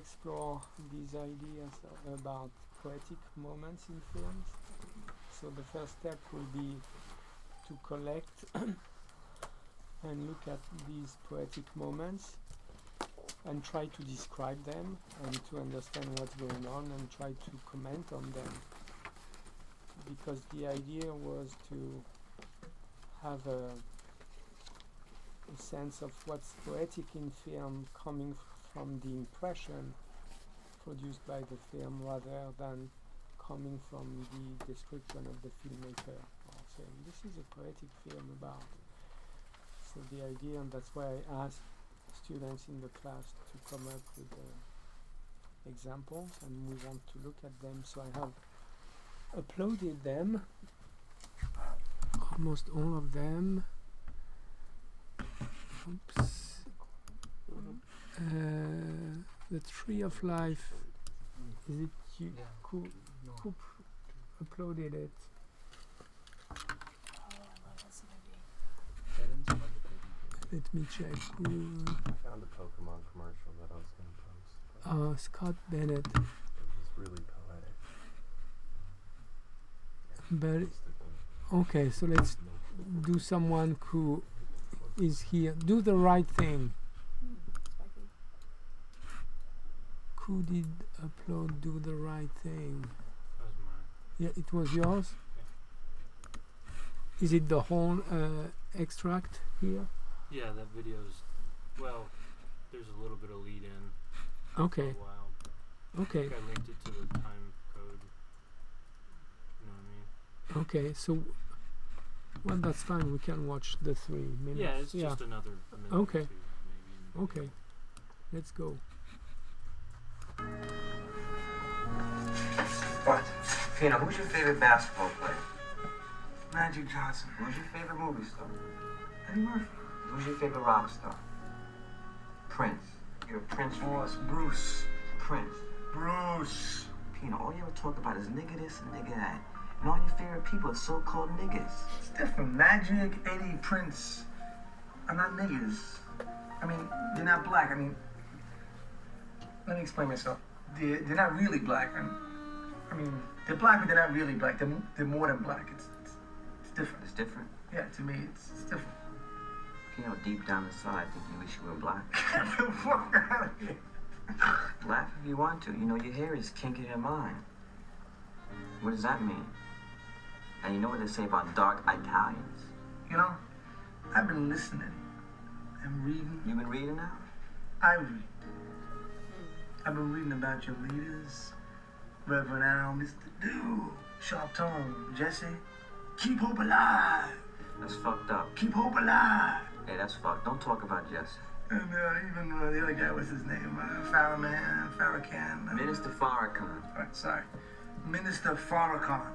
explore these ideas about poetic moments in films. So the first step will be to collect and look at these poetic moments and try to describe them and to understand what's going on and try to comment on them. Because the idea was to have a sense of what's poetic in film coming from the impression produced by the film rather than coming from the description of the filmmaker or saying this is a poetic film about. So the idea, and that's why I asked students in the class to come up with examples and we want to look at them. So I have uploaded them, almost all of them. Oops. The Tree of Life. Is it you? Who uploaded it? Let me check. I found a Pokemon commercial that I was going to post. Scott Bennett. It was really poetic. But okay, so let's do someone who is here. Do the right thing. Who did upload Do the Right Thing? That was mine. Yeah, it was yours? Yeah. Is it the whole extract here? Yeah, that video's, well, there's a little bit of lead in. Okay. For a while. Okay. I think I linked it to the time code. You know what I mean? Okay, so well, that's fine. We can watch the 3 minutes. Yeah, it's just another minute. Okay. Or 2, maybe. Okay, let's go. What? Pino, who's your favorite basketball player? Magic Johnson. Who's your favorite movie star? Eddie Murphy. Who's your favorite rock star? Prince. You're a Prince fan. Oh, it's Bruce. Prince. Bruce. Pino, all you ever talk about is nigga this and nigga that. And all your favorite people are so-called niggas. It's different. Magic, Eddie, Prince are not niggas. I mean, they're not black. I mean, let me explain myself. They're not really black. I mean, they're black, but they're not really black. They're more than black. It's different. It's different. Yeah, to me, it's different. Pino, deep down inside, I think you wish you were black. Get the fuck out of here. Laugh if you want to. You know, your hair is kinkier than mine. What does that mean? And you know what they say about dark Italians? You know, I've been listening and reading. You been reading now? I read. I've been reading about your leaders, Reverend Al, Mr. Dew, Sharp Tone, Jesse. Keep hope alive. That's fucked up. Keep hope alive. Hey, that's fucked. Don't talk about Jesse. And even the other guy, what's his name? Farrakhan. Minister Farrakhan. Right, sorry. Minister Farrakhan.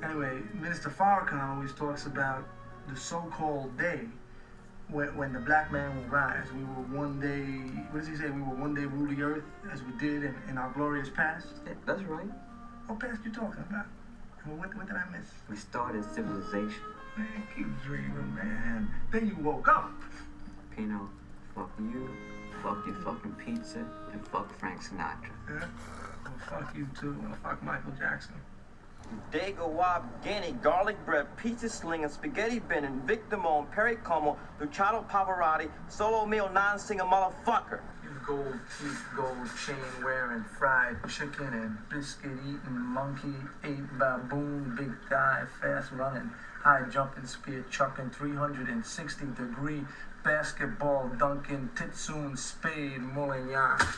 Anyway, Minister Farrakhan always talks about the so-called day when the black man will rise. We will one day, what does he say? We will one day rule the earth as we did in our glorious past. Yeah, that's right. What past you talking about? What did I miss? We started civilization. Man, keep dreaming, man. Then you woke up. Pino, fuck you, fuck your fucking pizza, and fuck Frank Sinatra. Yeah? Well, fuck you too. Well, fuck Michael Jackson. Dago Wab, Guinea, garlic bread, pizza slinger, spaghetti bending, Victor Mon, Perry Como, Luciano Pavarotti, solo meal, non-singer motherfucker. You gold teeth, gold chain wearing, fried chicken and biscuit eating, monkey, ape baboon, big thigh, fast running, high jumping, spear chucking, 360-degree basketball dunking, titsoon, spade, mullignan.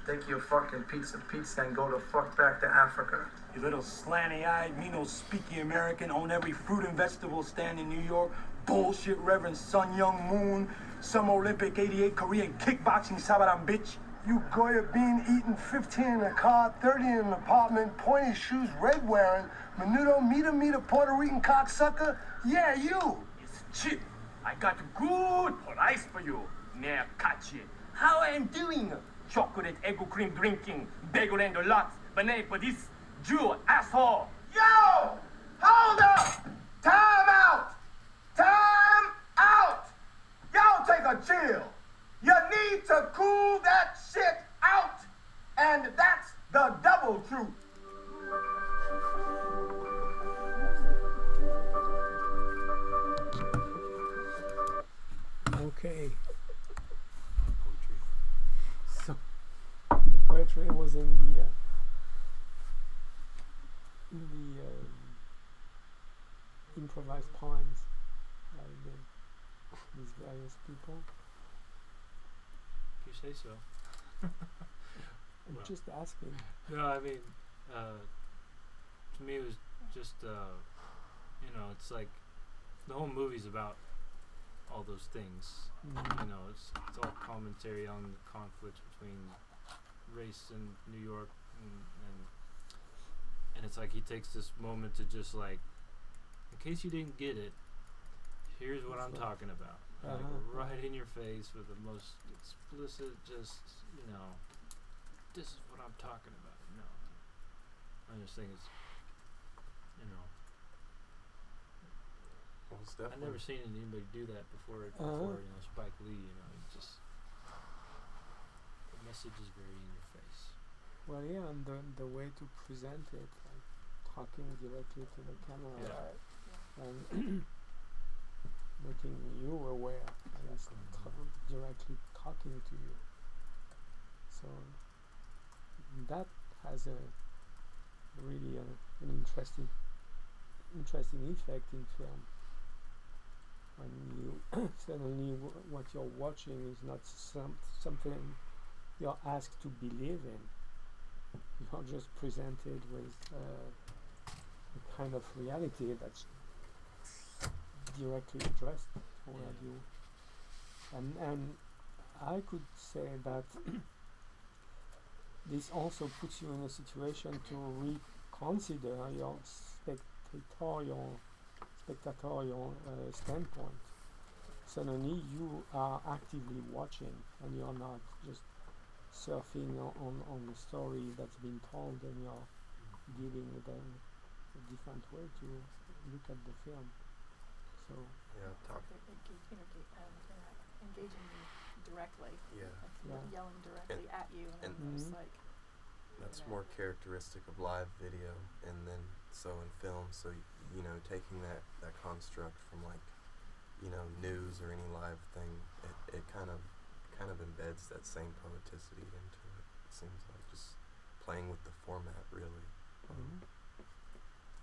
Take your fucking pizza and go the fuck back to Africa. You little slanty-eyed, me no speaky American, own every fruit and vegetable stand in New York. Bullshit Reverend Sun Young Moon, Summer Olympic 88 Korean kickboxing sabaran bitch. You Goya bean eating 15 in a car, 30 in an apartment, pointy shoes, red wearing, menudo, meter, Puerto Rican cocksucker. Yeah, you. It's cheap. I got good price for you. Now catch it. How I'm doing? Chocolate egg cream drinking, bagel and lots, banana for this Jew asshole. Yo! Hold up! Time out! Time out! Y'all take a chill. You need to cool that shit out. The double truth. Okay, Poetry. so the poetry was in the improvised poems by these various people. If you say so. I'm Well. just asking. No, I mean, to me it was just, it's like the whole movie's about all those things. Mm. You know, it's all commentary on the conflict between race and New York, and it's like he takes this moment to just like, in case you didn't get it, here's what I'm talking about. Like right in your face with the most explicit, just this is what I'm talking about. I just think it's, Well, it's I've definitely. never seen anybody do that before. Spike Lee. It's just the message is very in your face. Well, yeah, and the way to present it, like talking directly to the camera, Yeah. right? And making you aware and it's directly talking to you. So that has a really an interesting effect in film. When you suddenly what you're watching is not something you're asked to believe in. You're just presented with a kind of reality that's directly addressed toward you. And I could say that this also puts you in a situation to reconsider your spectatorial standpoint. Suddenly you are actively watching and you're not just surfing on the story that's been told, and you're dealing with a different way to look at the film. So Yeah, talk. Engaging you directly, Yeah. like yelling directly at you, and just like. That's more characteristic of live video, and then so in film, so taking that construct from like news or any live thing, it kind of embeds that same poeticity into it. It seems like just playing with the format, really.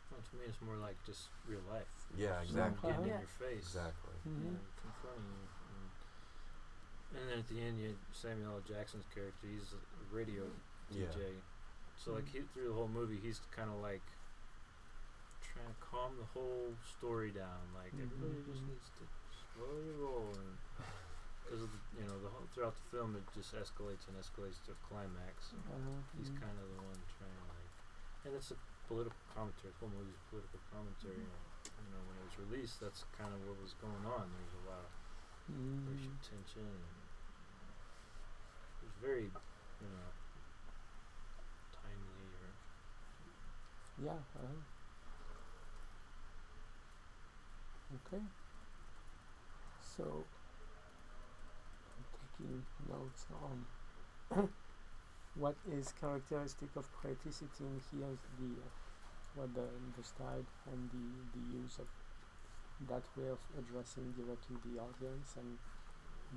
Well, to me, it's more like just real life. Yeah, Just exactly. getting in your face. Exactly. And confronting you. And then at the end, Samuel L. Jackson's character, he's a radio DJ. So like through the whole movie, he's kind of like trying to calm the whole story down. Like everybody just needs to slowly roll, because throughout the film it just escalates and escalates to a climax. He's kind of the one trying to and it's a political commentary. The whole movie's a political commentary. When it was released, that's kind of what was going on. There was a lot of racial tension. And it was very, timely or. Yeah. Okay. So I'm taking notes on what is characteristic of poeticity, and here's the style and the use of that way of addressing directly the audience and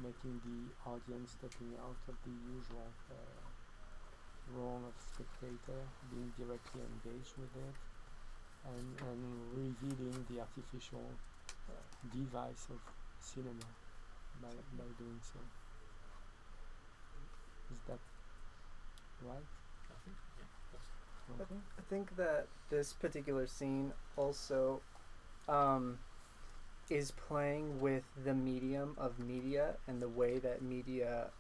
making the audience stepping out of the usual role of spectator, being directly engaged with it, and revealing the artificial device of cinema by doing so. Is that right? I think, yeah. Okay. I think that this particular scene also is playing with the medium of media and the way that media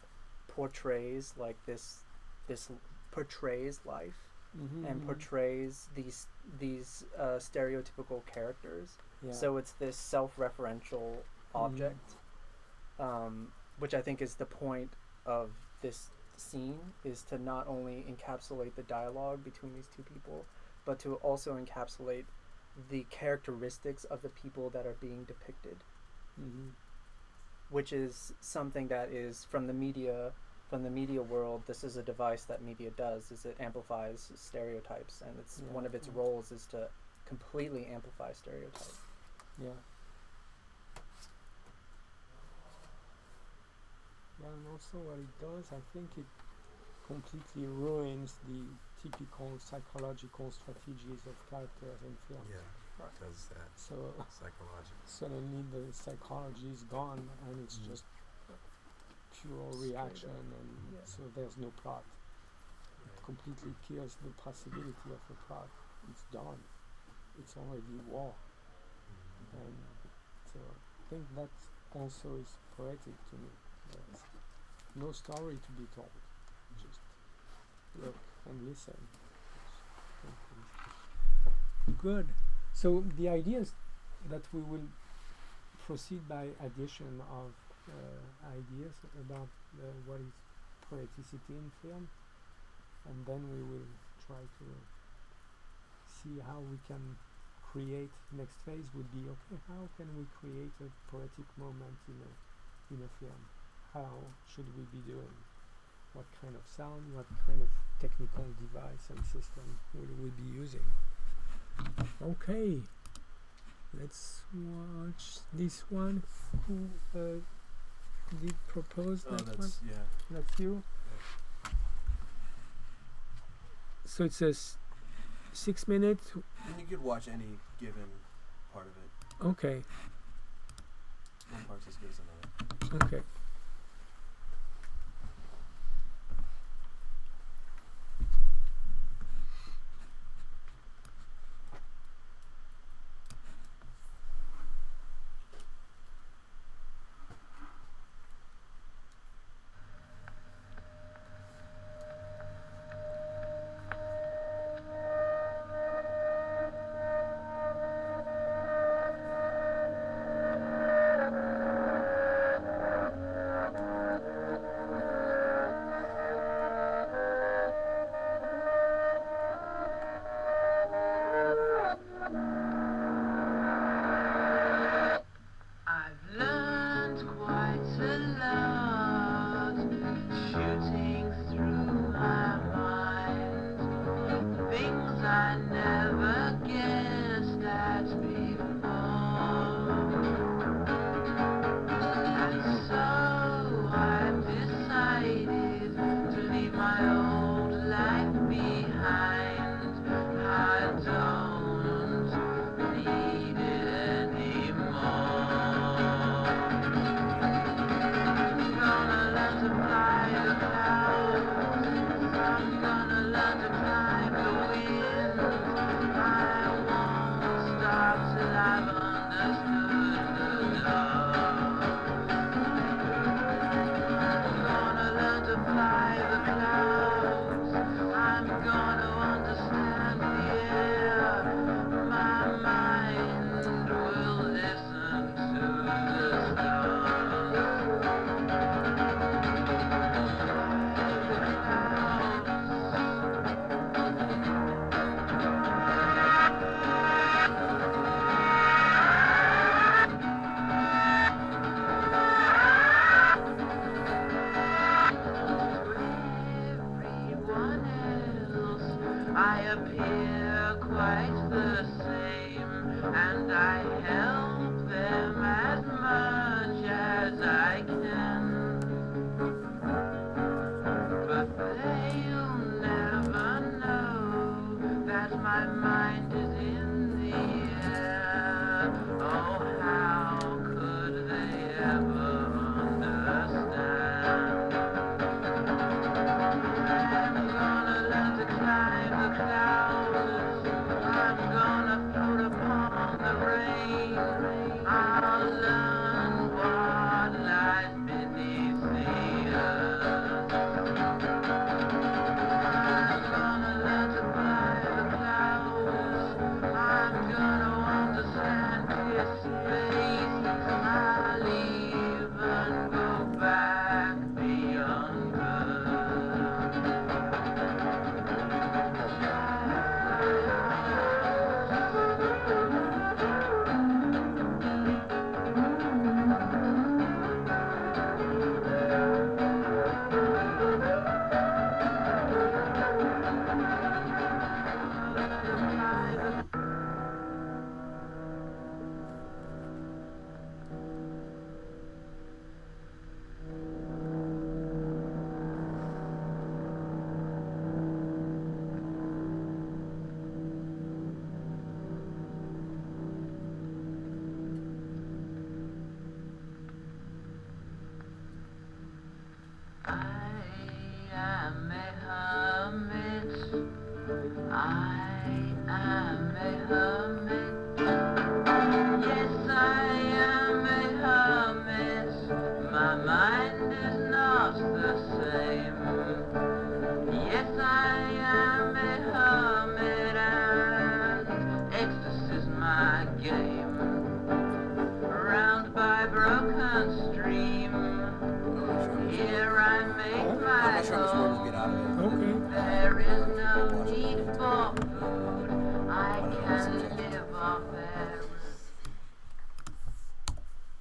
portrays portrays life and portrays these stereotypical characters. Yeah. So it's this self-referential object, which I think is the point of this scene, is to not only encapsulate the dialogue between these two people, but to also encapsulate the characteristics of the people that are being depicted, which is something that is from the media from the media world, this is a device that media does, is it amplifies stereotypes, and it's one of its roles is to completely amplify stereotypes. Yeah. Yeah, and also what it does, I think it completely ruins the typical psychological strategies of characters in film. Yeah, it does that. So Psychological. suddenly the psychology is gone and it's just pure reaction, and so there's no plot. It completely kills the possibility of a plot. It's done. It's already war. And so I think that also is poetic to me. There's no story to be told. Just look and listen. Good. So the idea is that we will proceed by addition of ideas about what is poeticity in film, and then we will try to see how we can create. Next phase would be, okay, how can we create a poetic moment in a film? How should we be doing? What kind of sound, what kind of technical device and system will we be using? Okay, let's watch this one. Who did propose that one? Yeah. That's you? Yeah. So it says 6 minutes. And you could watch any given part of it. Okay. One part's as good as another. Okay. I'll learn what lies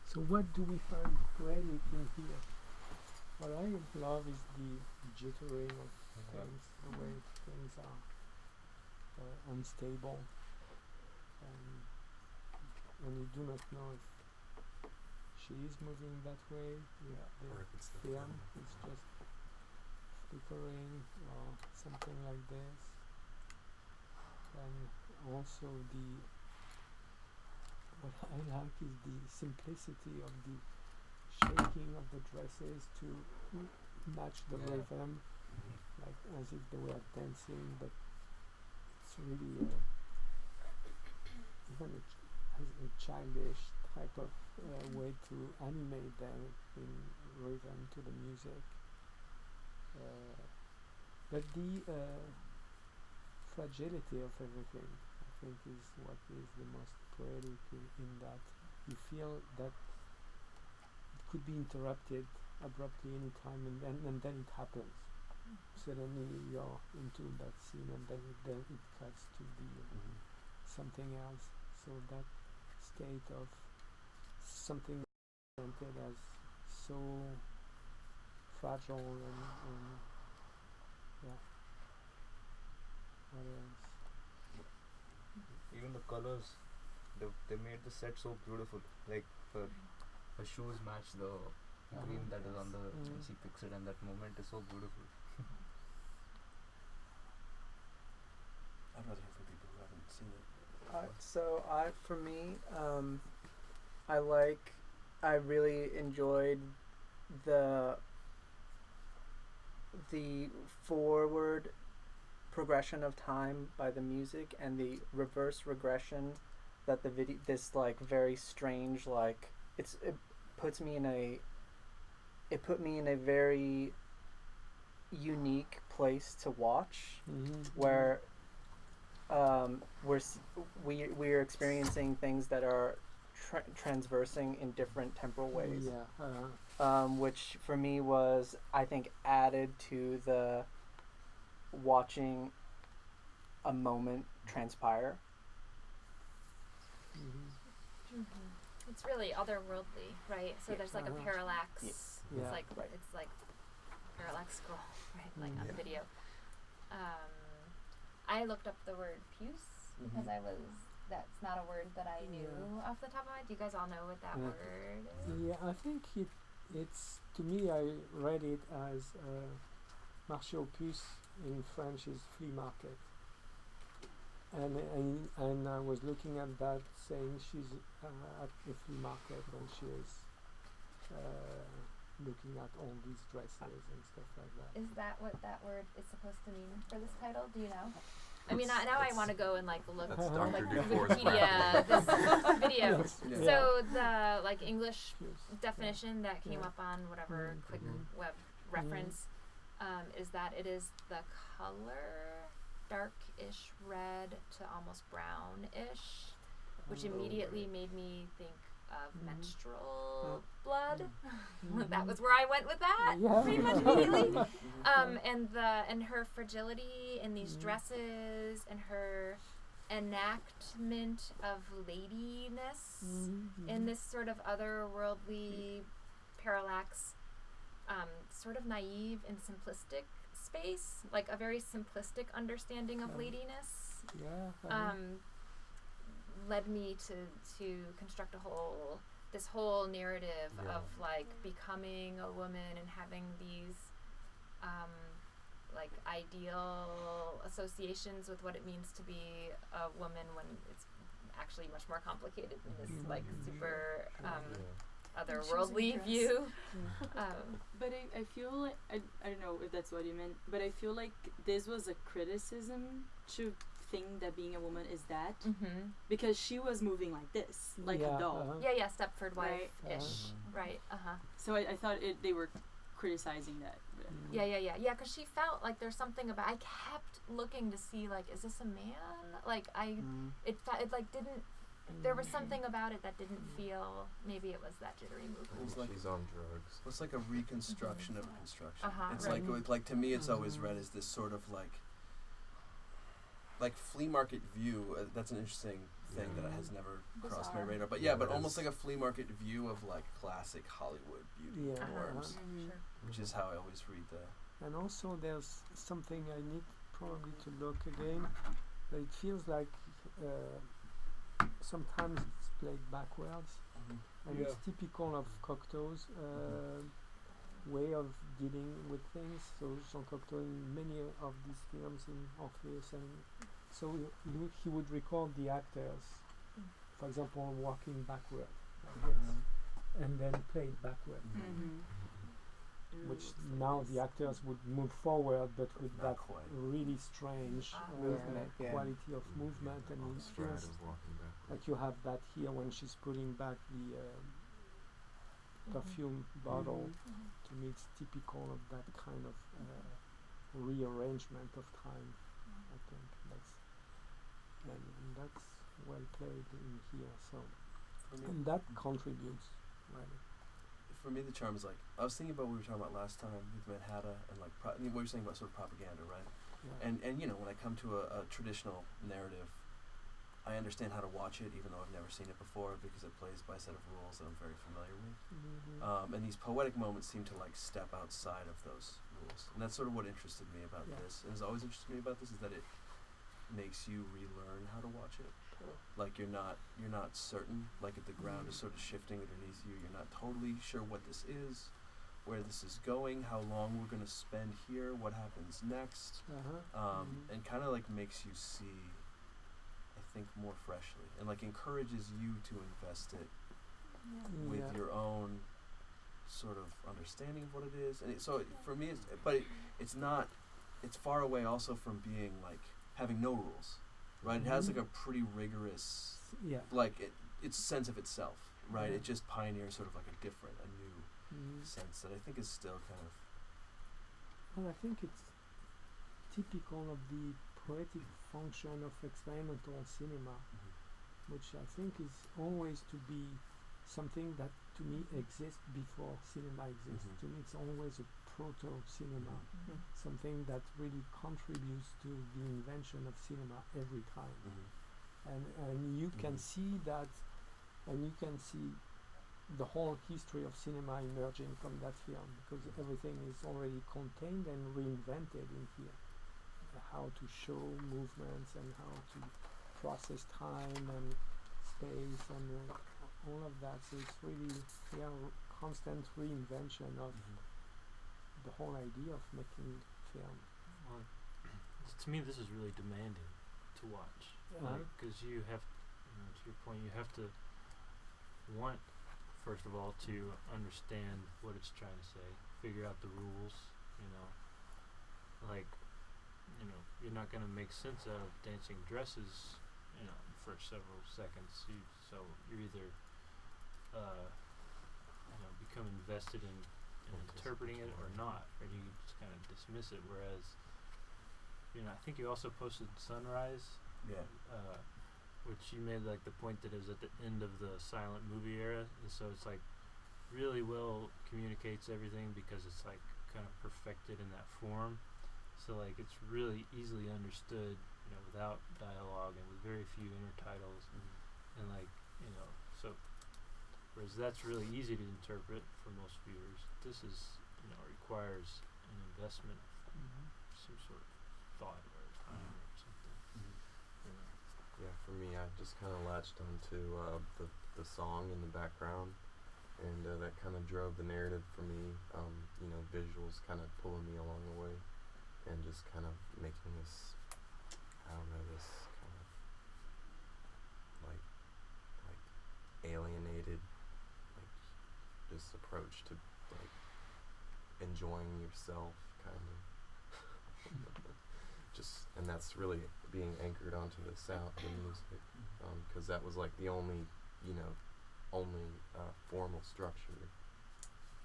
So what do we find poetic in here? What I love is the jittering of things, the way things are unstable, and you do not know if she is moving that way, or if the it's the film is just flickering or something like this. And also what I like is the simplicity of the shaking of the dresses to match the rhythm, like as if they were dancing, but it's really even a childish type of way to animate them in rhythm to the music. But the fragility of everything, I think, is what is the most poetic in that. You feel that it could be interrupted abruptly any time, and then it happens. Suddenly you're into that scene, and then it cuts to the something else. So that state of something presented as so fragile and yeah. What else? Even the colors, they made the set so beautiful. Like her shoes match the green that is on the when she picks it, and that moment is so beautiful. I'd rather hear from people who haven't seen it. For me, I really enjoyed the forward progression of time by the music and the reverse regression that this like very strange, like it put me in a very unique place to watch, where we're experiencing things that are transversing in different temporal ways, which for me was, I think, added to the watching a moment transpire. It's really otherworldly, right? So there's like a parallax. It's like parallaxical, right? Like on video. I looked up the word puce because that's not a word that I knew off the top of my head. Do you guys all know what that word is? Yeah, I think it's, to me, I read it as marché aux puces in French is flea market. And I was looking at that, saying she's at the flea market when she is looking at all these dresses and stuff like that. Is that what that word is supposed to mean for this title? Do you know? I mean, now I want to go and like look like Wikipedia this video. So the like English definition that came up on whatever quick web reference is that it is the color darkish red to almost brownish, which immediately made me think of menstrual blood. That was where I went with that pretty much immediately. And her fragility in these dresses and her enactment of ladiness in this sort of otherworldly parallax, sort of naive and simplistic space, like a very simplistic understanding of ladiness. Led me to construct this whole narrative of like becoming a woman and having these like ideal associations with what it means to be a woman when it's actually much more complicated than this like super otherworldly view. But I feel like I don't know if that's what you meant, but I feel like this was a criticism to think that being a woman is that, because she was moving like this, like a doll. Stepford wife-ish, right? So I thought they were criticizing that. Because she felt like there's something about. I kept looking to see like, is this a man? Like it like didn't. There was something about it that didn't feel. Maybe it was that jittery movement. It's like she's on drugs. It's like a reconstruction of a construction. It's right. like to me, it's always read as this sort of like like flea market view. That's an interesting thing that has never crossed my Bizarre. radar. But Yeah, but it almost is. like a flea market view of like classic Hollywood beauty Yeah, norms, Sure. which is how I always read the. And also there's something I need probably to look again, but it feels like sometimes it's played backwards, and it's typical of Cocteau's way of dealing with things. So Jean Cocteau in many of these films in Orpheus, and so he would record the actors, for example, walking backward, like this, and then play it backward. Which now the actors would move forward, but with Not that quite. really strange Movement, yeah. quality of movement, and it Stride feels of walking backwards. like you have that here when she's putting back the perfume bottle. To me, it's typical of that kind of rearrangement of time. I think and that's well played in here. So For me, and that contributes. Right. for me, the charm is like I was thinking about what we were talking about last time with Manhattan and like what you were saying about sort of propaganda, right? Yeah. And you know, when I come to a traditional narrative, I understand how to watch it, even though I've never seen it before, because it plays by a set of rules that I'm very familiar with. And these poetic moments seem to like step outside of those rules, and that's sort of what interested me about this. And has always interested me about this is that it makes you relearn how to watch it. Like you're not certain. Like if the ground is sort of shifting underneath you, you're not totally sure what this is, where this is going, how long we're gonna spend here, what happens next, and kind of like makes you see, I think, more freshly, and like encourages you to invest it with your own sort of understanding of what it is. And so for me, it's not. It's far away also from being like having no rules, right? It has like a pretty rigorous, like it's sense of itself, right? It just pioneers sort of like a new sense that I think is still kind of. Well, I think it's typical of the poetic function of experimental cinema, which I think is always to be something that to me exists before cinema exists. To me, it's always a proto-cinema, something that really contributes to the invention of cinema every time. And you can see that, and you can see the whole history of cinema emerging from that film, because everything is already contained and reinvented in here. How to show movements and how to process time and space and all of that. So it's really constant reinvention of the whole idea of making film. Well, to me, this is really demanding to watch, because you have, to your point, you have to want, first of all, to understand what it's trying to say, figure out the rules, like, you're not going to make sense out of dancing dresses, for several seconds. So you're either, become invested in interpreting it or not, or you just kind of dismiss it. Whereas, I think you also posted Sunrise, which you made like the point that it was at the end of the silent movie era, and so it's like really well communicates everything because it's like kind of perfected in that form. So like it's really easily understood, without dialogue and with very few intertitles, and like so. Whereas that's really easy to interpret for most viewers. This is requires an investment, some sort of thought or time or something. Yeah, for me, I just kind of latched onto the song in the background, and that kind of drove the narrative for me. Visuals kind of pulling me along the way, and just kind of making this, this kind of like alienated, like this approach to like enjoying yourself, kind of. And that's really being anchored onto the sound, the music, because that was like the only formal structure.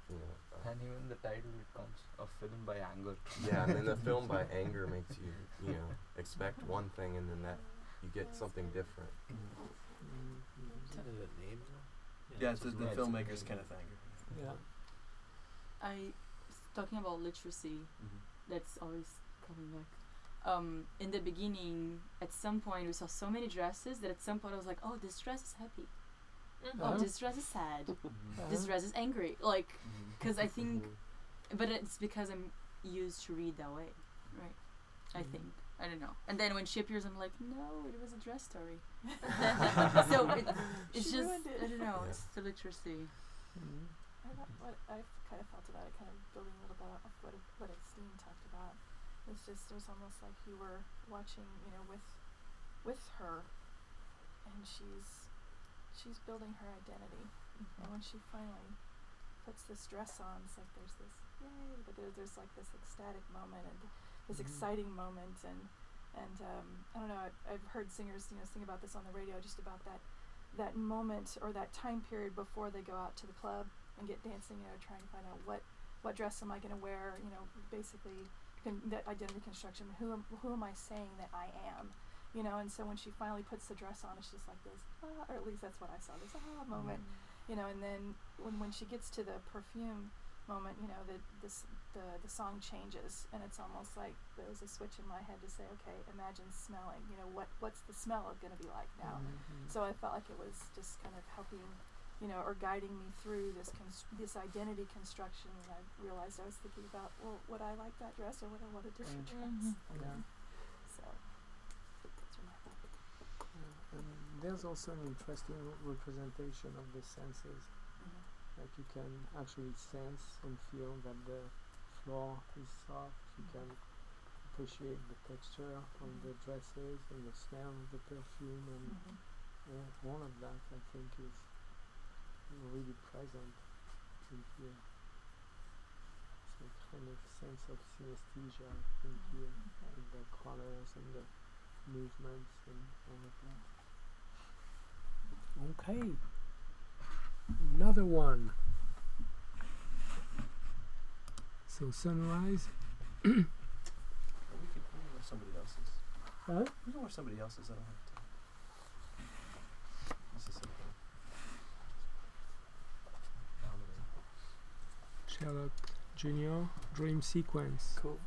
And even the title, it comes a film by anger. Yeah, and then the film by anger makes you, expect one thing, and then that you get something different. Is that a name? Yeah, it's the filmmaker's Kenneth Anger. Talking about literacy, that's always coming back. in the beginning, at some point, we saw so many dresses that at some point I was like, oh, this dress is happy. Oh, this dress is sad. This dress is angry. Like, because I think, but it's because I'm used to read that way, right? I think. I don't know. And then when she appears, I'm like, no, it was a dress story. So it's just, I don't know, it's still interesting. What I kind of felt about it, kind of building a little bit off what Esteem talked about, it was almost like you were watching, with her, and she's building her identity, and when she finally puts this dress on, it's like there's this yay, but there's like this ecstatic moment and this exciting moment, and I don't know, I've heard singers sing about this on the radio, just about that moment or that time period before they go out to the club and get dancing, trying to find out what dress am I going to wear, basically that identity construction, who am I saying that I am, and so when she finally puts the dress on, it's just like this, or at least that's what I saw, this moment, and then when she gets to the perfume moment, the song changes, and it's almost like there was a switch in my head to say, okay, imagine smelling, what's the smell going to be like now? So I felt like it was just kind of helping, or guiding me through this identity construction, and I realized I was thinking about, well, would I like that dress, or would I want a different dress? So that's my thought. And there's also an interesting representation of the senses. Like you can actually sense and feel that the floor is soft. You can appreciate the texture of the dresses and the smell of the perfume, and all of that I think is really present in here. It's a kind of sense of synesthesia in here, with the colors and the movements and all of that. Okay. Another one. So sunrise. We can wear somebody else's. Huh? We can wear somebody else's. I don't have to. This is simple. Sherlock Jr. Dream Sequence. Cool.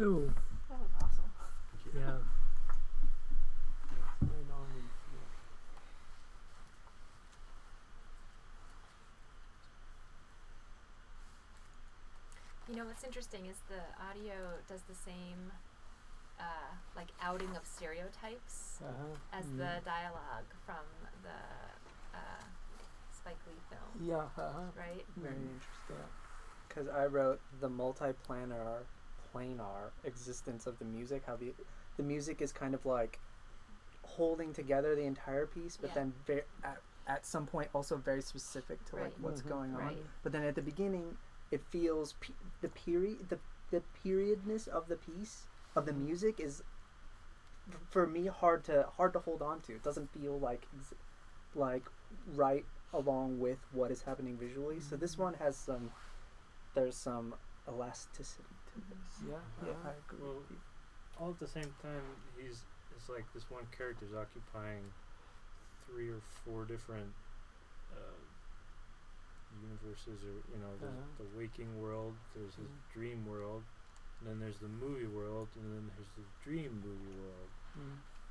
So, That was awesome. yeah. What's going on in film? You know what's interesting is the audio does the same like outing of stereotypes as the dialogue from the Spike Lee film. Yeah. Right? Very interesting. Because I wrote the planar existence of the music, how the music is kind of like holding together the entire piece, but then at some point also very specific to like what's going on. But then at the beginning, it feels the periodness of the piece of the music is for me hard to hold on to. It doesn't feel like right along with what is happening visually. So this one has there's some elasticity to this. Yeah, I agree. Well, all at the same time, it's like this one character's occupying 3 or 4 different universes, or there's the waking world, there's his dream world, and then there's the movie world, and then there's the dream movie world,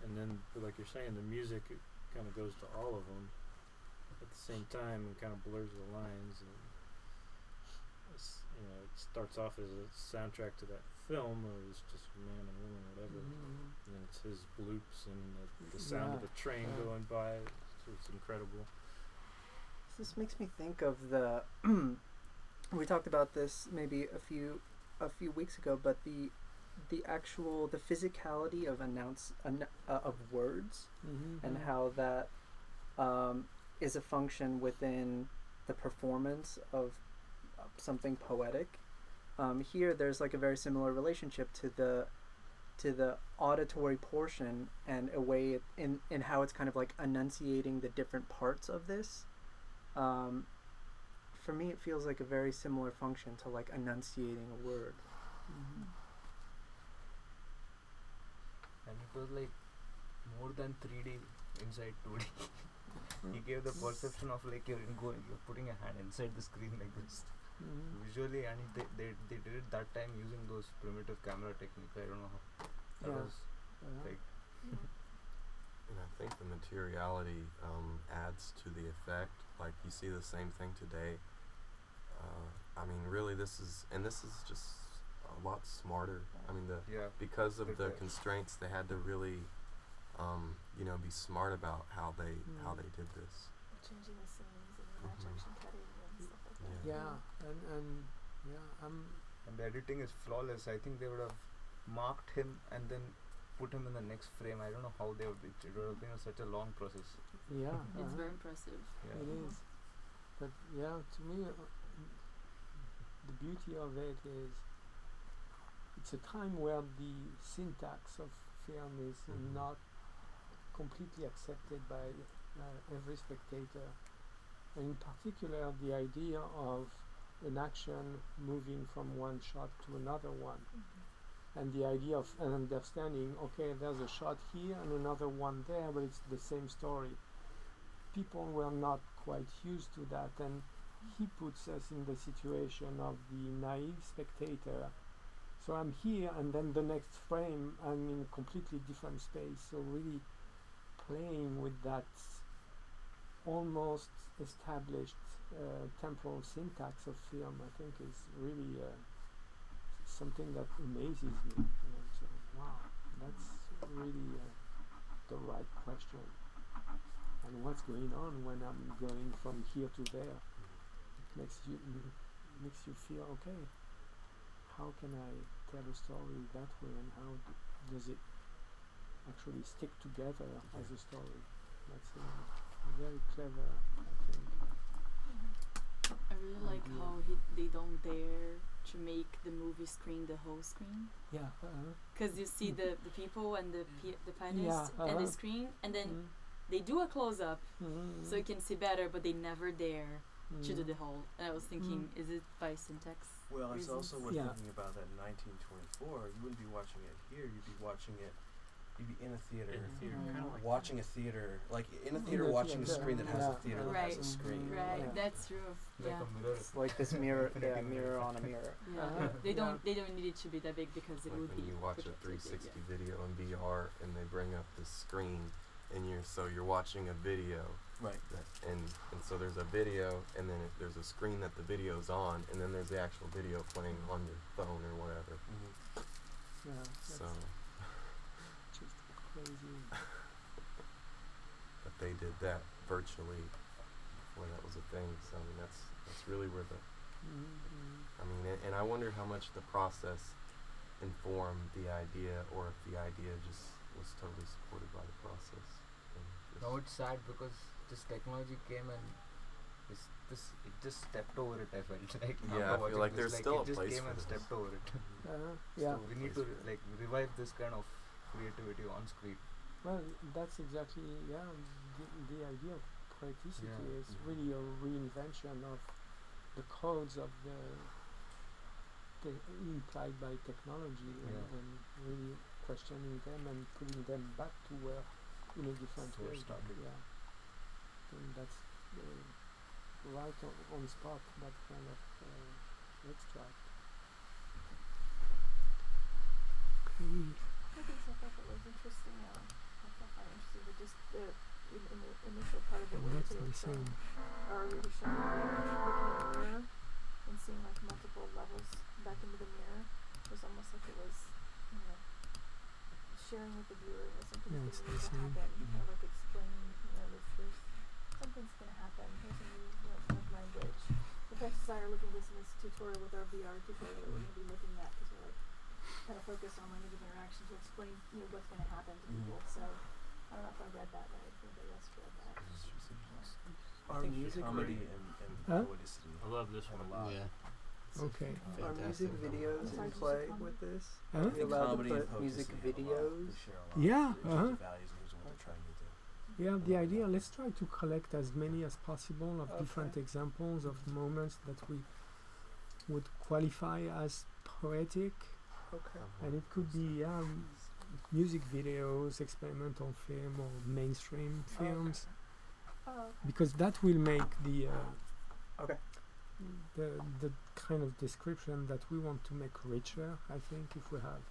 and then, like you're saying, the music kind of goes to all of them at the same time and kind of blurs the lines, and it starts off as a soundtrack to that film, or it's just man and woman, whatever, and then it's his bloops and the sound of the train going by. It's incredible. This makes me think of the we talked about this maybe a few weeks ago, but the physicality of of words and how that is a function within the performance of something poetic. Here there's like a very similar relationship to the auditory portion, and a way in how it's kind of like enunciating the different parts of this. For me, it feels like a very similar function to like enunciating a word. And it was like more than 3D inside 2D. He gave the perception of like you're putting a hand inside the screen like this. Visually, and they did it that time using those primitive camera techniques. I don't know how that was like. And I think the materiality adds to the effect. Like you see the same thing today. I mean, really, this is just a lot smarter. I mean, because of the constraints, they had to really, be smart about how they did this. Changing the scenes and the match-action cutting and stuff like that. And the editing is flawless. I think they would have marked him and then put him in the next frame. I don't know how they would. It would have been such a long process. Yeah, it's very impressive. Yeah. It is. But to me, the beauty of it is it's a time where the syntax of film is not completely accepted by every spectator. And in particular, the idea of an action moving from one shot to another one. And the idea of an understanding, okay, there's a shot here and another one there, but it's the same story. People were not quite used to that, and he puts us in the situation of the naive spectator. So I'm here, and then the next frame I'm in a completely different space. So really playing with that almost established temporal syntax of film, I think, is really something that amazes me. And I'm saying, wow, that's really the right question. And what's going on when I'm going from here to there? It makes you feel, okay, how can I tell a story that way, and how does it actually stick together as a story? That's very clever, I think. I really like how they don't dare to make the movie screen the whole screen. Yeah. Because you see the people and the pianist and the screen, and then they do a close up so you can see better, but they never dare to do the whole. And I was thinking, is it by syntax? Well, it's reasons? also worth thinking about that in 1924. You wouldn't be watching it here. You'd be watching it you'd be in a theater, kind of like watching a theater, like in a In theater a watching a theater, screen that has yeah. a theater that Right. has a screen. Right, Like, that's true. Like Yeah. a mirror. It's like this mirror, Infinity mirror on a mirror. Yeah. Uh-huh. They Yeah. don't need it to be that big because it Like would when be you watch a projected big, 360 video in VR and they bring up the screen and you're watching a video right. and so there's a video and then there's a screen that the video's on and then there's the actual video playing on your phone or whatever. Yeah, that's So just crazy. but they did that virtually before that was a thing. So I mean that's really where the I mean and I wonder how much the process informed the idea or if the idea just was totally supported by the process. And just Now it's sad because this technology came and it just stepped over it. I felt like Yeah, I after feel like watching there's this, still it a just place came for and this. stepped over it. Yeah. So we need to like revive this kind of creativity on screen. Well, that's exactly the idea of poeticity Yeah. is really a reinvention of the codes of the implied by technology and really questioning them and putting them back to where in a different way. Yeah, and that's right on spot. That kind of extract. I think so. I thought that was interesting. I find interesting that just in the initial part of it where That's they the were same. showing, or we were showing looking in the mirror and seeing like multiple levels back into the mirror. It was almost like it was, you know, sharing with the viewer something's Yeah, it's going the to same. happen, or like explaining, you know, there's something's going to happen. Here's a new, you know, kind of language. The Francis and I are looking at this in this tutorial with our VR tutorial that we're going to be looking at because we're like kind of focused on language of interaction to explain, you know, what's going to happen to people. So I don't know if I read that right. If anybody else read that. Are music comedy and Huh? poeticity. I love this one. Yeah. Okay. Are music videos in play with this? Huh? Are you allowed to Comedy and put music poetry have a lot. videos? They share a lot. Yeah, In terms uh-huh. of values in terms of what they're trying to do. Yeah, the idea, let's try to collect as many as possible of different examples of moments that we would qualify as poetic. Okay. And it could be music videos, experimental film, or mainstream films. Because that will make the the kind of description that we want to make richer, I think, if we have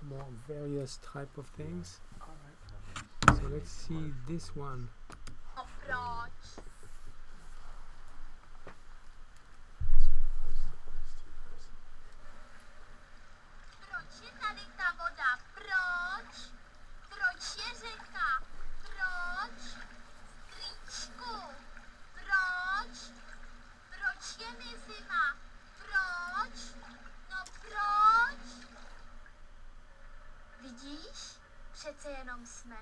more various type of things. So let's see this one. Proč je tady ta voda? Proč? Proč je řeka? Proč? Strýčku, proč? Proč je mi zima? Proč? No proč? Vidíš? Přece jenom jsme.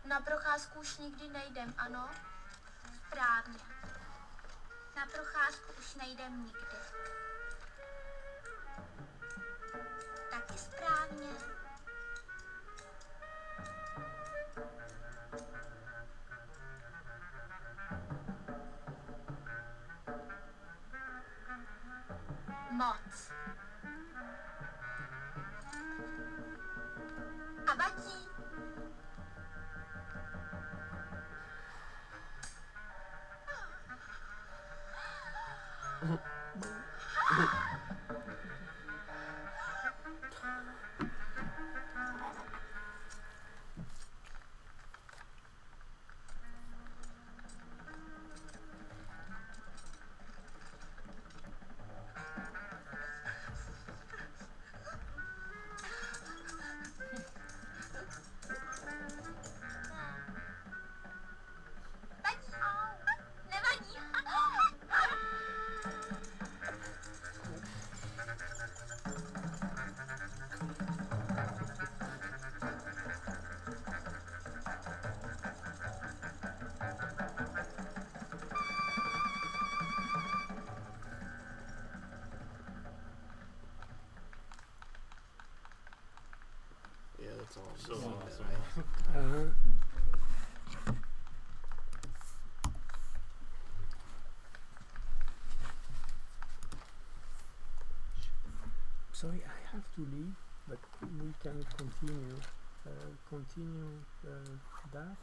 Na procházku už nikdy nejdem, ano? Správně. Na procházku už nejdem nikdy. Taky správně. That's all. I'm So saying. awesome. Sorry, I have to leave, but we can continue that.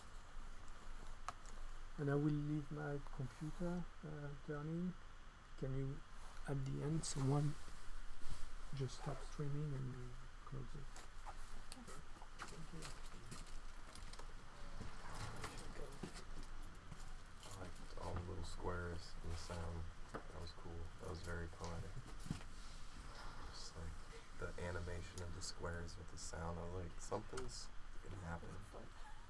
And I will leave my computer turning. Can you, at the end, someone just stop streaming and close it? Thank you. I liked all the little squares and the sound. That was cool. That was very poetic. Just like the animation of the squares with the sound. I was like, something's gonna happen.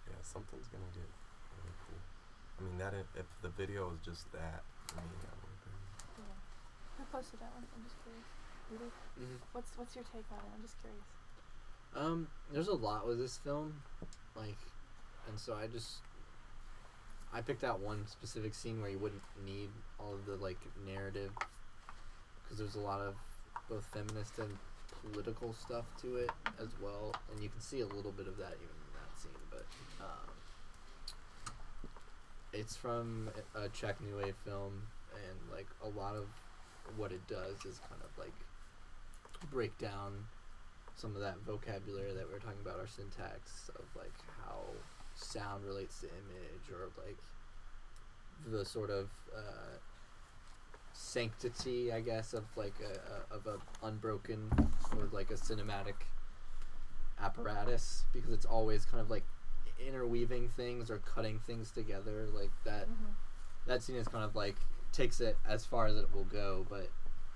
Yeah, something's gonna get really cool. I mean, that if the video was just that, for me, that would have been. Yeah. Who posted that one? I'm just curious. Really? What's your take on it? I'm just curious. There's a lot with this film, like, and so I picked out one specific scene where you wouldn't need all of the like narrative, because there's a lot of both feminist and political stuff to it as well, and you can see a little bit of that even in that scene. But it's from a Czech New Wave film, and like a lot of what it does is kind of like break down some of that vocabulary that we were talking about, our syntax of like how sound relates to image, or like the sort of sanctity, I guess, of like a unbroken or like a cinematic apparatus, because it's always kind of like interweaving things or cutting things together, like that. That scene is kind of like takes it as far as it will go, but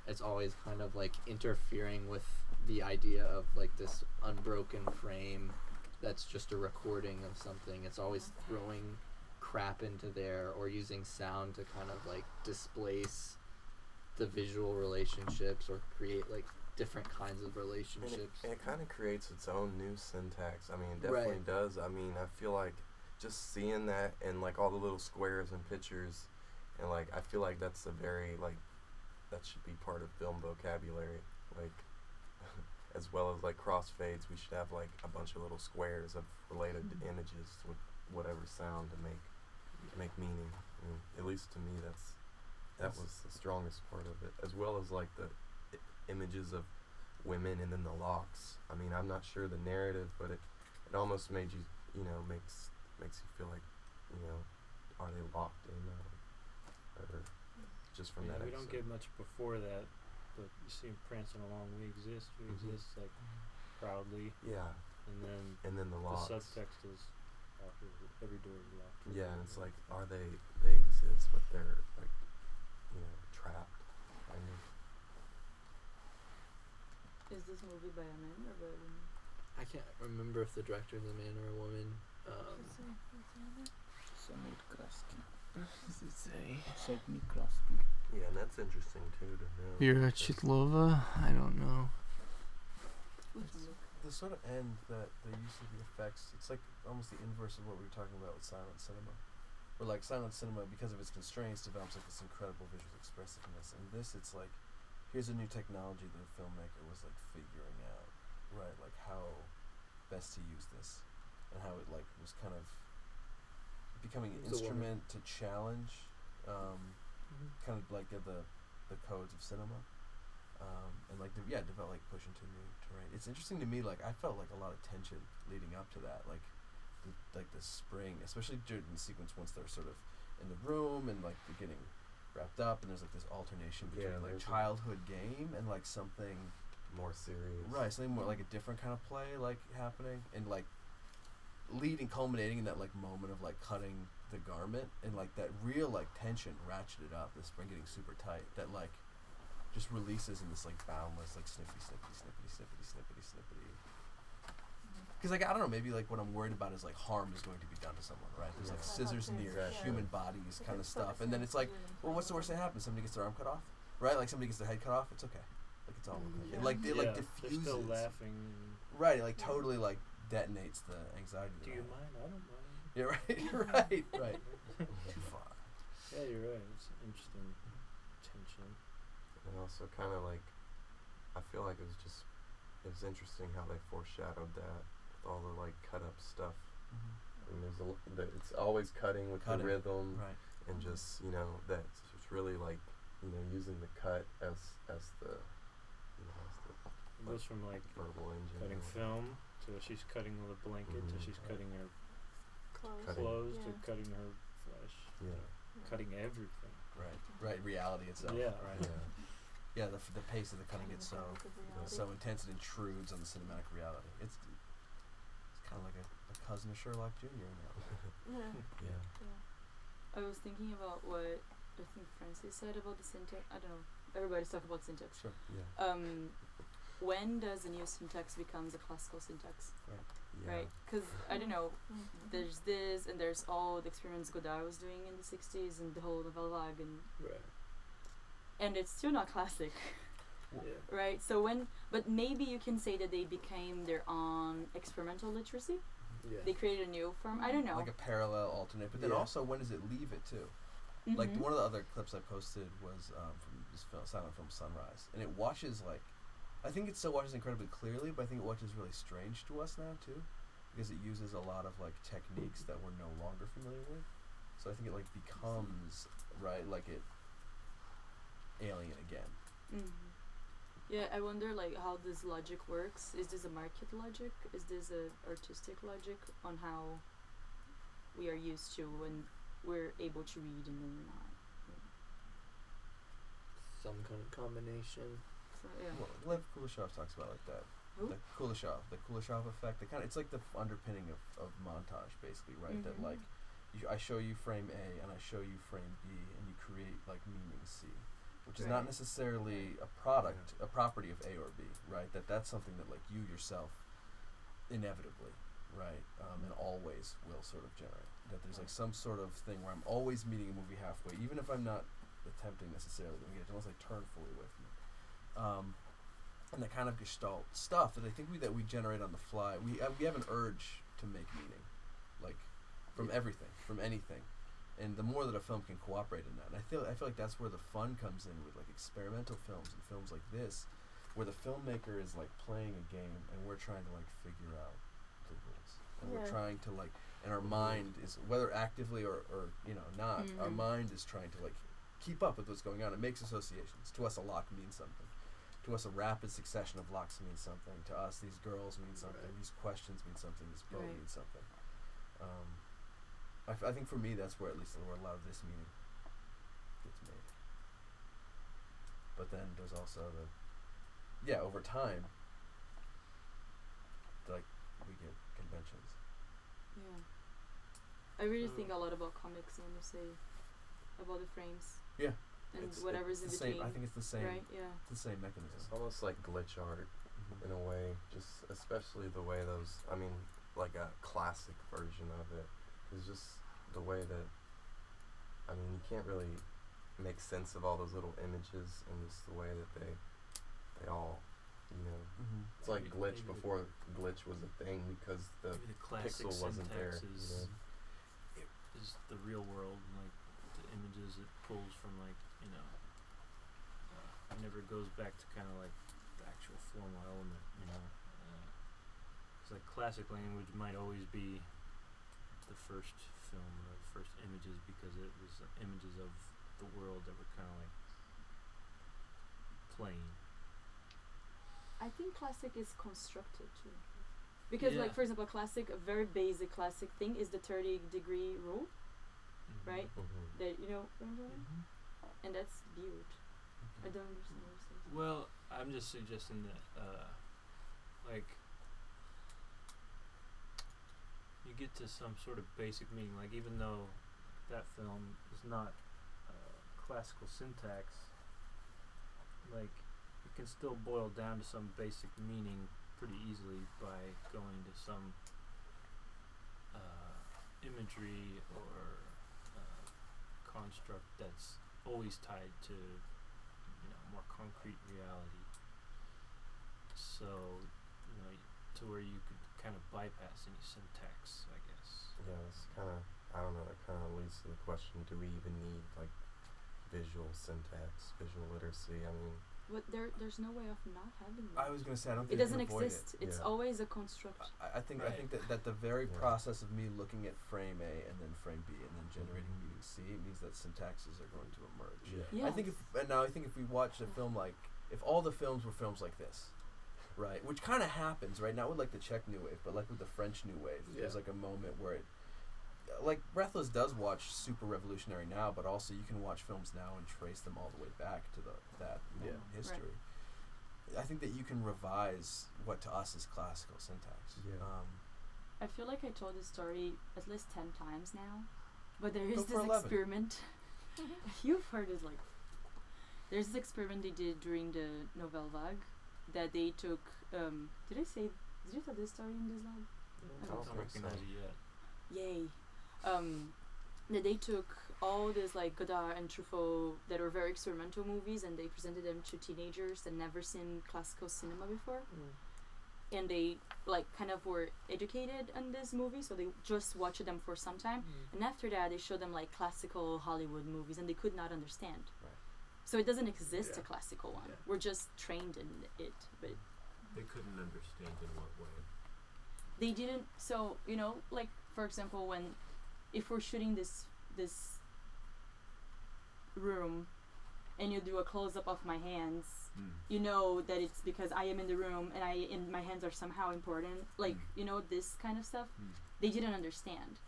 it's always kind of like interfering with the idea of like this unbroken frame that's just a recording of something. It's always throwing crap into there or using sound to kind of like displace the visual relationships or create like different kinds of relationships. And it kind of creates its own new syntax. I mean, it definitely does. I mean, I feel like just seeing that and like all the little squares and pictures, and like I feel like that's a very like that should be part of film vocabulary. Like as well as like crossfades, we should have like a bunch of little squares of related images with whatever sound to make meaning. I mean, at least to me, that was the strongest part of it, as well as like the images of women and then the locks. I mean, I'm not sure the narrative, but it almost made you, makes you feel like, are they locked in, or just from that we episode. don't get much before that, but you see him prancing along, we exist, like proudly. Yeah. And then the locks. The subtext is after every door is locked. Yeah, and it's like, are they exist, but they're like, trapped, kind of. Is this movie by a man or by a woman? I can't remember if the director is a man or a woman. Samir Krasky. Does it say? Samir Krasky. Yeah, and that's interesting too to know. Vera Chitlova? I don't know. The sort of end that the use of the effects, it's like almost the inverse of what we were talking about with silent cinema. Where like silent cinema, because of its constraints, develops like this incredible visual expressiveness. And this, it's like, here's a new technology that a filmmaker was like figuring out, right? Like how best to use this, and how it like was kind of becoming an instrument to challenge, kind of like the codes of cinema, and like develop like push into new terrain. It's interesting to me. Like I felt like a lot of tension leading up to that, like the spring, especially during the sequence once they're sort of in the room and like they're getting wrapped up, and there's like this alternation between like childhood game and like something more serious, right? Something more like a different kind of play like happening, and like culminating in that like moment of like cutting the garment, and like that real like tension ratcheted up, the spring getting super tight, that like just releases in this like boundless like snippety. Because like I don't know, maybe like what I'm worried about is like harm is going to be done to someone, right? There's like scissors near human bodies kind of stuff, and then it's like, well, what's the worst that happens? Somebody gets their arm cut off, right? Like somebody gets their head cut off. It's okay, like it's all okay. It like diffuses. They're still laughing. Right, it like totally like detonates the anxiety. Do you mind? I don't mind. Yeah, right. Too far. Yeah, you're right. It's interesting tension. And also kind of like, I feel like it was interesting how they foreshadowed that all the like cut up stuff. And there's it's always cutting with the rhythm, right? And just that's it's really like using the cut as the it goes from like verbal engine, cutting film to she's cutting the blanket to she's cutting her clothes to cutting her flesh, cutting everything. Right. Reality itself. Yeah. Right. Yeah. The pace of the cutting gets so intense it intrudes on the cinematic reality. It's kind of like a cousin of Sherlock Jr. now. I was thinking about what I think Francis said about the syntax. I don't know. Everybody's talking about syntax. Sure. Yeah. When does a new syntax becomes a classical syntax? Right. Yeah. Right? Because I don't know. There's this, and there's all the experiments Godard was doing in the '60s, and the whole nouvelle vague, and it's still not classic. Right. So but maybe you can say that they became their own experimental literacy. Yeah. They created a new form. I don't know. Like a parallel alternate, but then also when does it leave it too? Like one of the other clips I posted was from this silent film Sunrise, and it watches like, I think it still watches incredibly clearly, but I think it watches really strange to us now too, because it uses a lot of like techniques that we're no longer familiar with. So I think it like becomes like it alien again. Yeah, I wonder like how this logic works. Is this a market logic? Is this a artistic logic on how we are used to when we're able to read and then we're not? Some kind of combination. So, yeah. Well, Lev Kuleshov talks about like that. Who? The Kuleshov effect. It's like the underpinning of montage, basically, right? That like, I show you frame A and I show you frame B, and you create like meaning C, which is not necessarily a property of A or B, right? That's something that like you yourself, inevitably, right, and always will sort of generate. That there's like some sort of thing where I'm always meeting a movie halfway, even if I'm not attempting necessarily to engage, unless I turn fully away from it. And the kind of gestalt stuff that I think we generate on the fly. We have an urge to make meaning, like from everything, from anything, and the more that a film can cooperate in that, and I feel like that's where the fun comes in with like experimental films and films like this, where the filmmaker is like playing a game and we're trying to like figure out the rules, and we're trying to like, and our mind is, whether actively or not, our mind is trying to like keep up with what's going on. It makes associations. To us, a lock means something. To us, a rapid succession of locks means something. To us, these girls mean something. These questions mean something. This boat means something. I think for me, that's where at least where a lot of this meaning gets made. But then there's also over time, like we get conventions. Yeah, I really think a lot about comics when you say about the frames. Yeah. And whatever's in between. I think it's the same. Right. Yeah. It's the same mechanism. It's almost like glitch art in a way, just especially the way those. I mean, like a classic version of it is just the way that. I mean, you can't really make sense of all those little images and just the way that they all, it's like glitch before glitch was a thing because the pixel wasn't there. Is the real world, like the images it pulls from, like it never goes back to kind of like the actual formal element, it's like classic language might always be the first film or the first images because it was images of the world that were kind of like plain. I think classic is constructed too, because like for example, a very basic classic thing is the 30-degree rule, right? That and that's beaut. I don't understand what you're saying. Well, I'm just suggesting that like you get to some sort of basic meaning, like even though that film is not classical syntax, like it can still boil down to some basic meaning pretty easily by going to some imagery or construct that's always tied to more concrete reality, so to where you could kind of bypass any syntax, I guess. Yeah, it's kind of, I don't know, it kind of leads to the question, do we even need like visual syntax, visual literacy? I mean, But there's no way of not having that. I was gonna say I don't It think doesn't you can avoid exist. it. It's Yeah. always a construct. I think Right. that the very Yeah. process of me looking at frame A and then frame B and then generating meaning C means that syntaxes are going to emerge. Yeah. I think if we watched a film like if all the films were films like this, right, which kind of happens right now with like the Czech New Wave, but like with the French New Wave, there's like a moment where it, like Breathless does watch super revolutionary now, but also you can watch films now and trace them all the way back to that history. I think that you can revise what to us is classical syntax. Yeah. I feel like I told this story at least 10 times now, but there is Go for this 11. experiment. You've heard it, like, there's this experiment they did during the Nouvelle Vague that they took. Did you tell this story in this lab? I don't recognize it yet. Yay. That they took all these like Godard and Truffaut that were very experimental movies and they presented them to teenagers that never seen classical cinema before. And they like kind of were educated on this movie, so they just watched them for some time. And after that they showed them like classical Hollywood movies and they could not understand. Right. So it doesn't exist a classical one. Yeah. We're just trained in it, but They couldn't understand in what way. they didn't. So like for example, if we're shooting this room and you do a close-up of my hands, you know that it's because I am in the room and my hands are somehow important, like this kind of stuff. They didn't understand,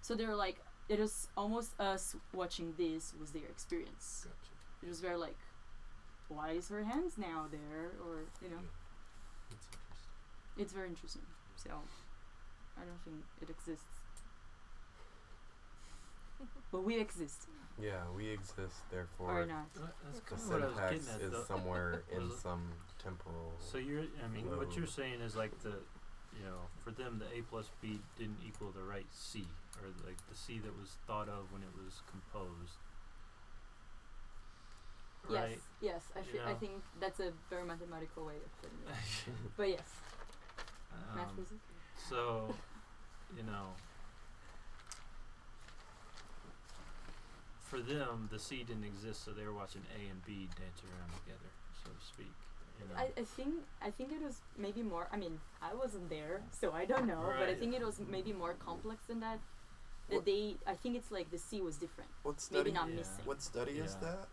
so they were like, it was almost us watching this was their experience. Gotcha. It was very like, why is her hands now there, or That's interesting. it's very interesting. So I don't think it exists. But we exist. Yeah, we exist, therefore Or not. That's the kind of what I was syntax getting at, is though. somewhere in Was it- some temporal. So what lobe. you're saying is like for them the A plus B didn't equal the right C, or like the C that was thought of when it was composed. Right? Yes. I know? think that's a very mathematical way of putting it. But yes, math physics. So, for them, the C didn't exist, so they were watching A and B dance around together, so to speak. I think it was maybe more. I mean, I wasn't there, so I don't know. But I Right. think it was maybe more complex than that. What- I think it's like the C was different. What Maybe study? not Yeah. missing. What study is Yeah. that?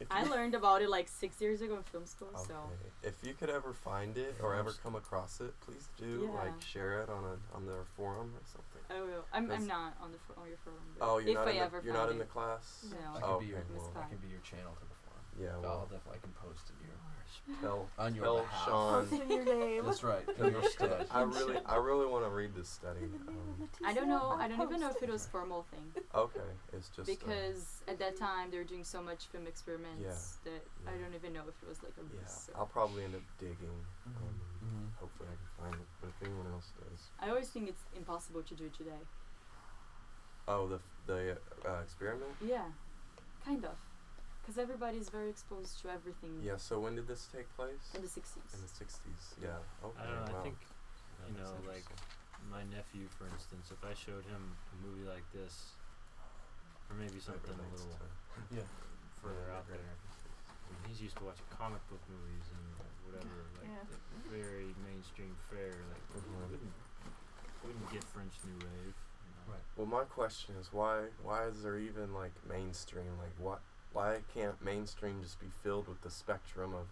If I you- learned about it like 6 years ago in film school. Okay. So If you could ever find it or ever come across it, please do Yeah. share it on their forum or something. I will. I'm That's- not on your forum. But Oh, you're if not I in ever the, you're not found in the it. class. No. I can Oh, be your okay, Miss well, I can be your channel to the forum. yeah, I'll well, definitely I can post in your tell on your tell behalf. Sean. Post in your name. That's right. In your stead. I really want to read this study. I don't know. I don't even know if it was formal thing. Okay, it's just Because at that time they were doing so much film experiments that I Yeah. don't even know if it was like a yeah. research. I'll probably end up digging. Mhm. Hopefully I can find it. But if anyone else does, I always think it's impossible to do it today. oh, the experiment. Yeah, kind of. Because everybody's very exposed to everything Yeah. So when did this take place? in the 60s. In the 60s. Yeah. Okay. I don't know. Wow. I think Yeah, that's like interesting. my nephew, for instance, if I showed him a movie like this, or maybe That something a relates little to- Yeah. further out there. I mean, he's used to watching comic book movies and whatever, like Yeah. the very mainstream fare. Like wouldn't get French New Wave. Right. Well, my question is why is there even like mainstream? Like why can't mainstream just be filled with the spectrum of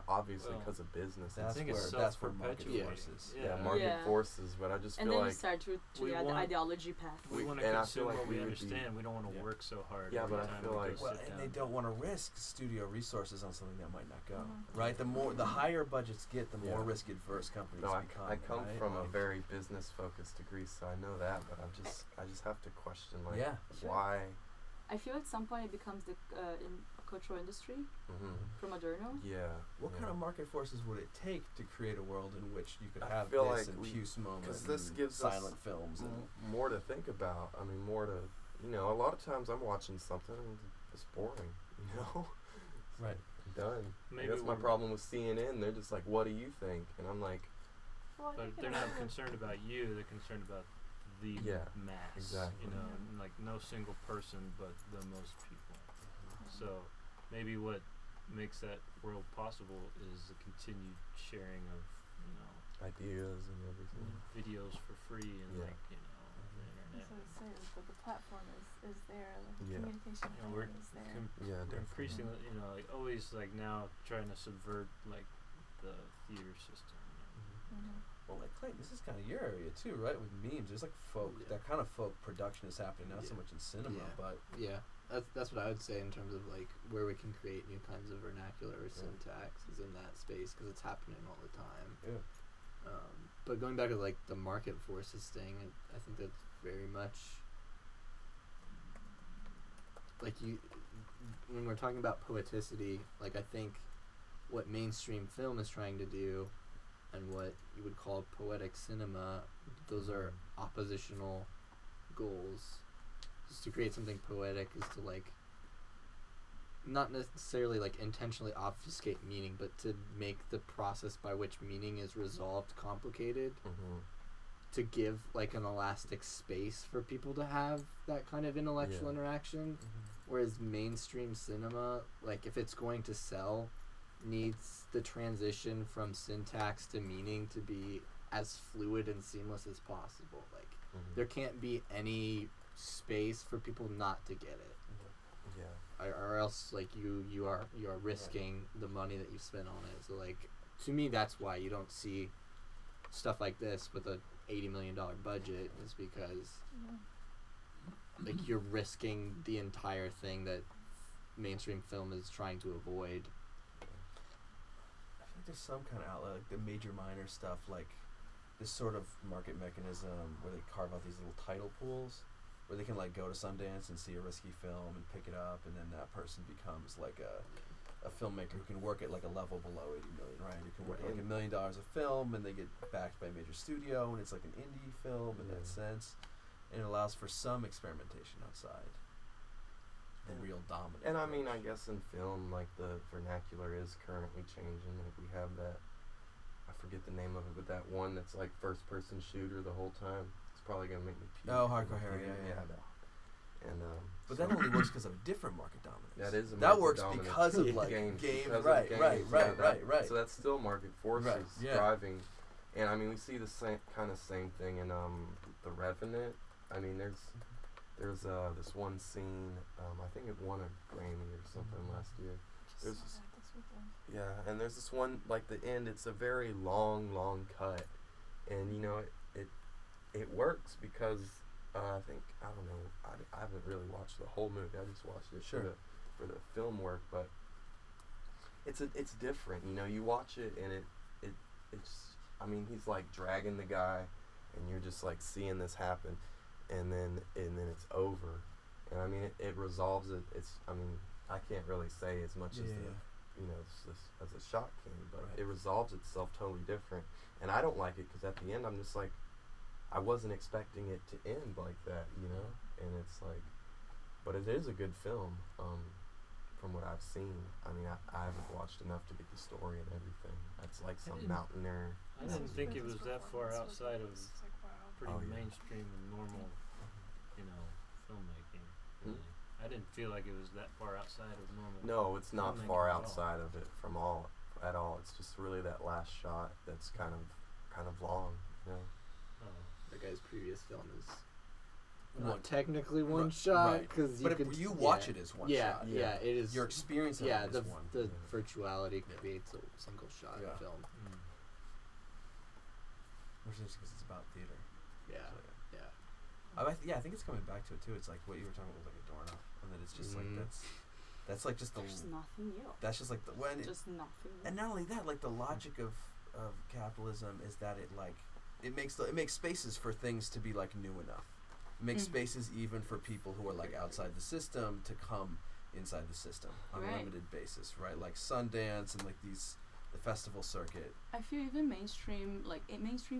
obviously Well, because of business. That's think where it's that's where market self-perpetuating. forces. Yeah, market Yeah. forces. But I just And feel then like you start to we the want- ideology path. We We- want to and I consume feel like what we we would be- understand. We don't want to Yeah. work so hard. Yeah, every but I time feel we like- go Well, sit and down. they don't want to risk studio resources on something that might not go. Mhm. Right. The higher budgets get, the more Yeah. risk adverse companies no, become. I come right? from a Like- very business focused degree, so I know that. But I just have to question like Yeah. Sure. why. I feel at some point it becomes the cultural industry from Adorno. Yeah. What yeah. kind of market forces would it take to create a world in which you could I have feel this like and we- Puce moment Because this and gives silent us films and more to think about. I mean, more to, a lot of times I'm watching something and it's boring, right. I'm done. Maybe That's my we're- problem with CNN. They're just like, what do you think? And I'm like, Well, I But think they're it not also- concerned about you. They're concerned about the Yeah, mass. exactly. And, like no single person, but the most people. So maybe what makes that world possible is the continued sharing of, you know, ideas and everything. Videos for free and Yeah. like, you know, the internet. That's what I say, but the platform is there, like the Yeah. communication You know, we're platform is there. Yeah, we're definitely. increasingly, you know, like always like now trying to subvert like the theater system. Well, like Clayton, this is kind of your area too, right? With memes, there's like folk, that kind of folk production is happening, not so much in cinema, but yeah, that's what I would say in terms of like where we can create new kinds of vernacular or syntax is in that space because it's happening all the time. Yeah. But going back to like the market forces thing, I think that's very much like when we're talking about poeticity, like I think what mainstream film is trying to do and what you would call poetic cinema, those are oppositional goals. Just to create something poetic is to like not necessarily like intentionally obfuscate meaning, but to make the process by which meaning is resolved complicated. To give like an elastic space for people to have that kind of intellectual interaction. Whereas mainstream cinema, like if it's going to sell, needs the transition from syntax to meaning to be as fluid and seamless as possible. Like there can't be any space for people not to get it. Yeah. Or else like you are risking the money that you spent on it. So like to me that's why you don't see stuff like this with a $80 million budget is because like you're risking the entire thing that mainstream film is trying to avoid. I think there's some kind of outlet, like the major minor stuff, like this sort of market mechanism where they carve out these little title pools where they can like go to Sundance and see a risky film and pick it up, and then that person becomes like a filmmaker who can work at like a level below 80 million, right? You can work at like $1 million a film and they get backed by a major studio and it's like an indie film in that sense, and it allows for some experimentation outside the real dominant. And I mean, I guess in film, like the vernacular is currently changing. Like we have that, I forget the name of it, but that one that's like first person shooter the whole time. It's probably gonna make me puke. Oh, Hardcore Harry, yeah. And but that only works because of different market dominance. that is a that market works dominance. because of like games, games, because of right. So that's still market forces driving. And I mean, we see the same thing in The Revenant. I mean, there's this one scene. I think it won a Grammy or something last year. There's and there's this one, like the end. It's a very long cut, and you know it works because I don't know. I haven't really watched the whole movie. I just watched it for the film work, but it's different. You know, you watch it and it's. I mean, he's like dragging the guy, and you're just like seeing this happen, and then it's over, and I mean it resolves it. I mean, I can't really say as much as as a shot can, but it resolves itself totally different, and I don't like it because at the end I'm just like, I wasn't expecting it to end like that, you know, and it's like, but it is a good film, from what I've seen. I mean, I haven't watched enough to get the story and everything. That's like some mountaineer. I didn't think it was that far outside of pretty mainstream and normal, you know, filmmaking. Really. I didn't feel like it was that far outside of normal. No, it's not far outside of it at all. It's just really that last shot that's kind of long, you know. The guy's previous film is not technically one shot because you watch it as one shot. Yeah, it is. Your experience of it is one. The virtuality creates a single shot film. Which is because it's about theater. Yeah, I think it's coming back to it too. It's like what you were talking about with like Adorno, and then it's just like that's like just There's nothing new. That's just like just nothing new. And not only that, like the logic of capitalism is that it makes spaces for things to be like new enough. It makes spaces even for people who are like outside the system to come inside the system on a limited basis, right? Like Sundance and like the festival circuit. I feel even mainstream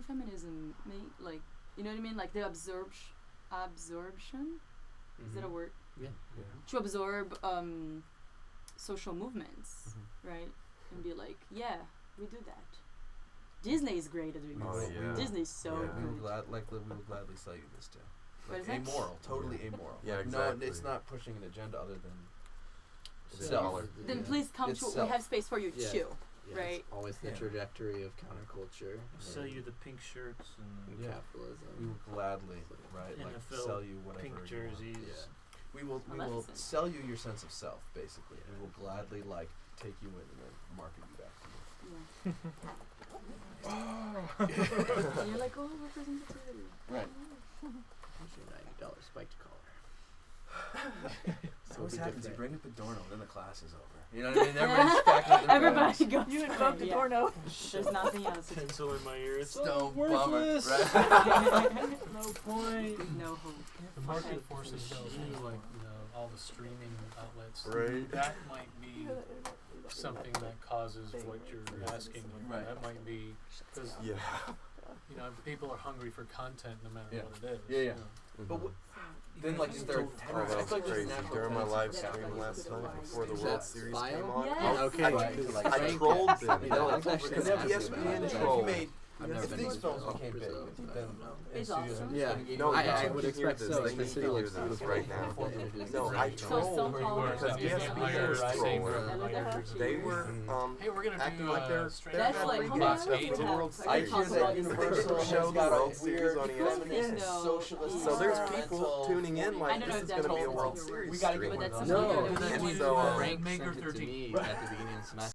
feminism, like, you know what I mean? Like the absorption. Is that a word? Yeah. To absorb social movements, right? And be like, yeah, we do that. Disney is great at doing this. Disney's so good. We will gladly sell you this too. Like What is that? amoral, totally amoral. Yeah, like exactly. No, it's not pushing an agenda other than It's Self. smaller. Then Yeah. please come It's to. self. We have space for you Yeah. too. Yeah, Right. It's always the Yeah. trajectory of counterculture. Sell and you the pink shirts and Yeah. capitalism. We will gladly, right, like NFL sell you whatever pink you want. jerseys. Yeah. We will Labsynthe. sell you your sense of self, basically. We will gladly like take you in and then market you back to you. Yeah. And you're like, oh, representativity. Right. Here's your $90 spiked collar. So what be happens? You different. bring up Adorno, then the class is over. You know what I mean? Everybody's back on their Everybody phones. goes. You invoked yeah. Adorno. There's nothing else. Pencil in my ear. It's Stone worthless. bummer, right? No point. No hope. The market Okay. forces tell you, like, all the streaming outlets. Right. That might be something that causes what you're asking. Like, Right. That might be because Yeah. people are hungry for content no matter Yeah. what it is. Yeah, yeah. you know. But then, like, is there a Oh, tenor? that I was feel like there's a crazy. natural During my tendency live for stream capitalism last to night like before the Is World that Series File? came on, Yes. Okay. I Right. trolled them. You know, that's actually Because an ESPN aspect. trolled. I've never if been these to films Brazil. became big, Brazil, then It's studios awesome. would Yeah. be No, I you would can hear expect this. so. They The can city hear looks this beautiful. right now. Introduced No, the I restaurant. trolled Where you are because sending ESPN higher was writing trolling. writers. They were Hey, we're gonna acting do like they're straight That's up like pregame how stuff many for the have- World I I Series. hear that Universal They has show got World a Series weird on ESPN. No. socialist. So there's environmental people tuning in I like don't know this if is that's going to be a all World your Series We gotta stream. get But that's one. No. something Do that that when And you so, rank Maker Sent it to 13. me Right. at the beginning of the semester.